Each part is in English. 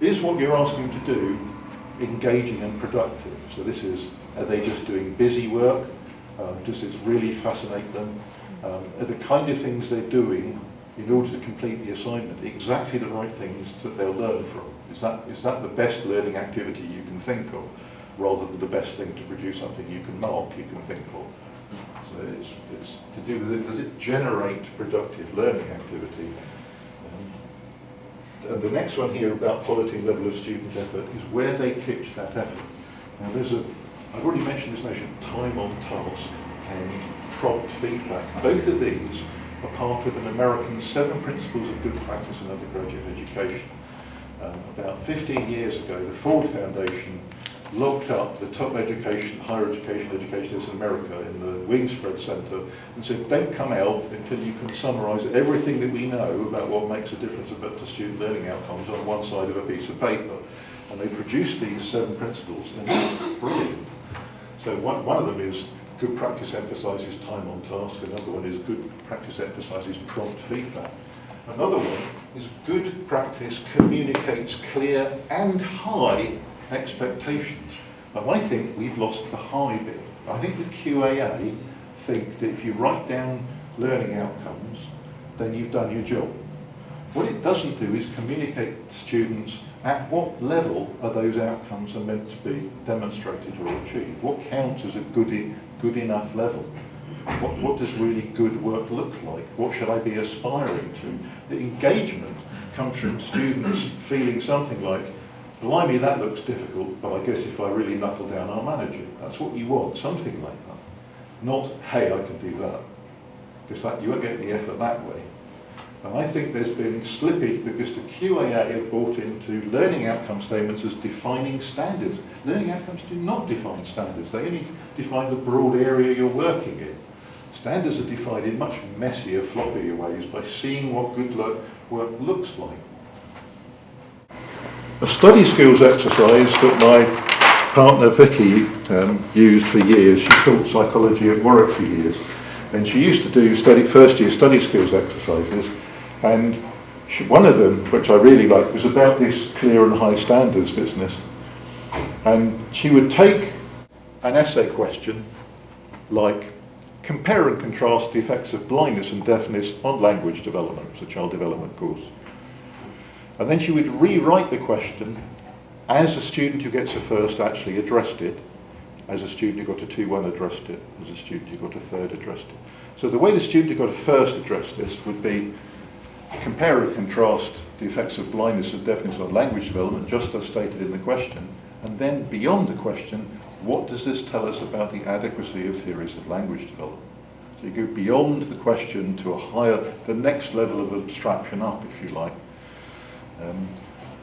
Is what you're asking to do engaging and productive? So this is, are they just doing busy work? Does this really fascinate them? Are the kind of things they're doing in order to complete the assignment exactly the right things that they'll learn from? Is that the best learning activity you can think of, rather than the best thing to produce something you can mark, you can think of? So it's to do with it, does it generate productive learning activity? And the next one here about quality and level of student effort is where they pitch that effort. Now I've already mentioned this notion of time on task and prompt feedback. Both of these are part of an American 7 principles of good practice in undergraduate education. About 15 years ago, the Ford Foundation locked up the top education, higher education educationists in America in the Wingspread Centre and said, don't come out until you can summarise everything that we know about what makes a difference about the student learning outcomes on one side of a piece of paper. And they produced these 7 principles, and they're brilliant. So one of them is good practice emphasises time on task, another one is good practice emphasises prompt feedback. Another one is good practice communicates clear and high expectations. And I think we've lost the high bit. I think the QAA think that if you write down learning outcomes, then you've done your job. What it doesn't do is communicate to students at what level are those outcomes are meant to be demonstrated or achieved. What counts as a good enough level? What does really good work look like? What should I be aspiring to? The engagement comes from students feeling something like, blimey, that looks difficult, but I guess if I really knuckle down, I'll manage it. That's what you want, something like that. Not, hey, I can do that. Because you won't get the effort that way. And I think there's been slippage because the QAA have brought into learning outcome statements as defining standards. Learning outcomes do not define standards. They only define the broad area you're working in. Standards are defined in much messier, floppier ways by seeing what good work looks like. A study skills exercise that my partner Vicky used for years. She taught psychology at Warwick for years, and she used to do first year study skills exercises, and one of them, which I really liked, was about this clear and high standards business. And she would take an essay question like, compare and contrast the effects of blindness and deafness on language development. It's a child development course. And then she would rewrite the question as a student who gets a first actually addressed it, as a student who got a 2-1 addressed it, as a student who got a third addressed it. So the way the student who got a first addressed this would be compare and contrast the effects of blindness and deafness on language development, just as stated in the question, and then beyond the question, what does this tell us about the adequacy of theories of language development? So you go beyond the question to the next level of abstraction up, if you like.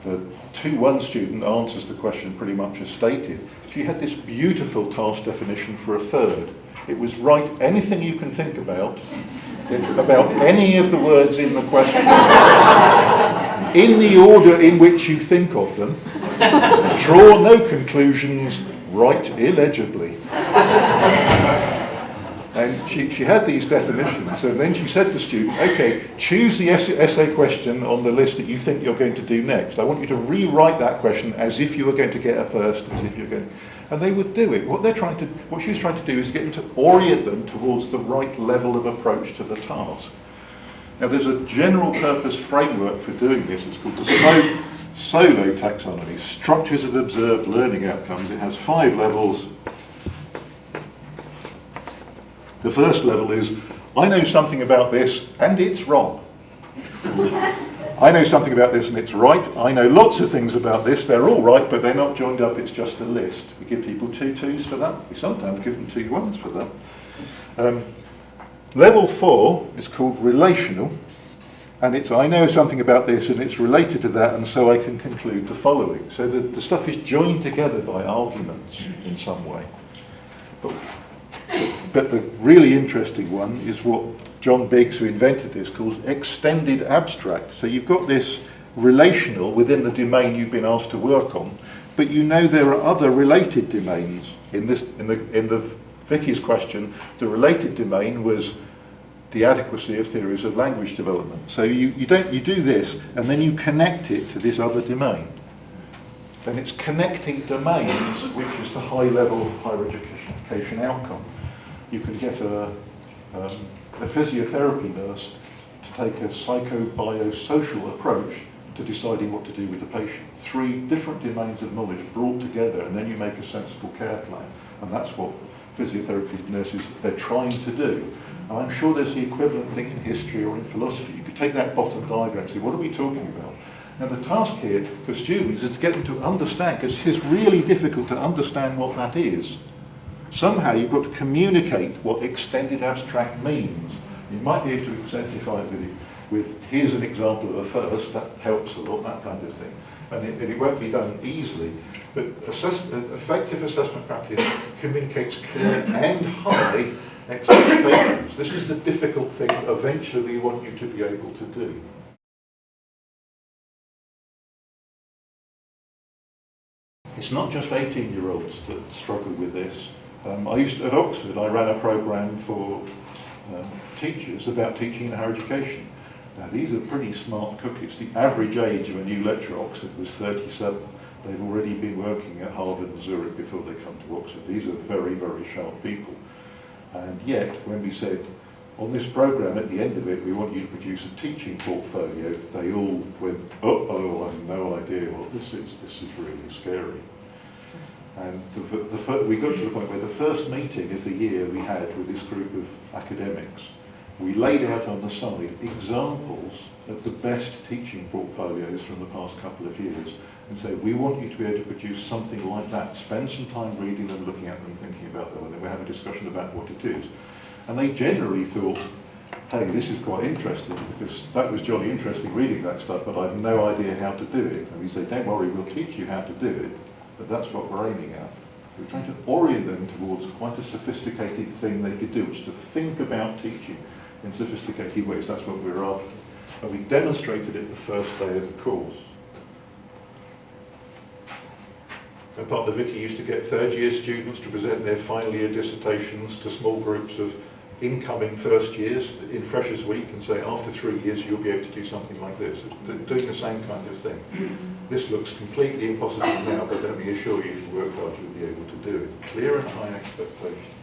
The 2-1 student answers the question pretty much as stated. She had this beautiful task definition for a third. It was write anything you can think about any of the words in the question, in the order in which you think of them, draw no conclusions, write illegibly. And she had these definitions, and then she said to the student, okay, choose the essay question on the list that you think you're going to do next. I want you to rewrite that question as if you were going to get a first, as if you're going to... And they would do it. What she was trying to do is get them to orient them towards the right level of approach to the task. Now there's a general purpose framework for doing this. It's called the SOLO taxonomy, Structures of Observed Learning Outcomes. It has 5 levels. The first level is, I know something about this and it's wrong. I know something about this and it's right. I know lots of things about this. They're all right, but they're not joined up. It's just a list. We give people 2 2s for that. We sometimes give them 2 1s for that. Level 4 is called relational. And it's, I know something about this and it's related to that, and so I can conclude the following. So the stuff is joined together by arguments in some way. But the really interesting one is what John Biggs, who invented this, calls extended abstract. So you've got this relational within the domain you've been asked to work on, but you know there are other related domains. In the Vicky's question, the related domain was the adequacy of theories of language development. So you do this, and then you connect it to this other domain. then it's connecting domains, which is the high-level higher education outcome. You can get a physiotherapy nurse to take a psycho-biosocial approach to deciding what to do with the patient. 3 different domains of knowledge brought together, and then you make a sensible care plan. And that's what physiotherapy nurses, they're trying to do. And I'm sure there's the equivalent thing in history or in philosophy. You could take that bottom diagram and say, what are we talking about? Now the task here for students is to get them to understand, because it's really difficult to understand what that is. Somehow you've got to communicate what extended abstract means. You might be able to exemplify it with here's an example of a first, that helps a lot, that kind of thing. And it won't be done easily, but effective assessment practice communicates clear and high expectations. This is the difficult thing that eventually we want you to be able to do. It's not just 18-year-olds that struggle with this. At Oxford, I ran a programme for teachers about teaching in higher education. Now, these are pretty smart cookies. The average age of a new lecturer at Oxford was 37. They've already been working at Harvard and Zurich before they come to Oxford. These are very, very sharp people. And yet, when we said, on this programme, at the end of it, we want you to produce a teaching portfolio, they all went, uh-oh, I have no idea what this is. This is really scary. And we got to the point where the first meeting of the year we had with this group of academics, we laid out on the side examples of the best teaching portfolios from the past couple of years and say, we want you to be able to produce something like that. Spend some time reading them, looking at them, thinking about them, and then we'll have a discussion about what it is. And they generally thought, hey, this is quite interesting, because that was jolly interesting reading that stuff, but I've no idea how to do it. And we say, don't worry, we'll teach you how to do it, but that's what we're aiming at. We're trying to orient them towards quite a sophisticated thing they could do, which is to think about teaching in sophisticated ways. That's what we're after. And we demonstrated it the first day of the course. My partner Vicky used to get third-year students to present their final year dissertations to small groups of incoming first years in Freshers Week and say, after 3 years you'll be able to do something like this. Doing the same kind of thing. This looks completely impossible now, but let me assure you, if you work hard, you'll be able to do it. Clear and high expectations.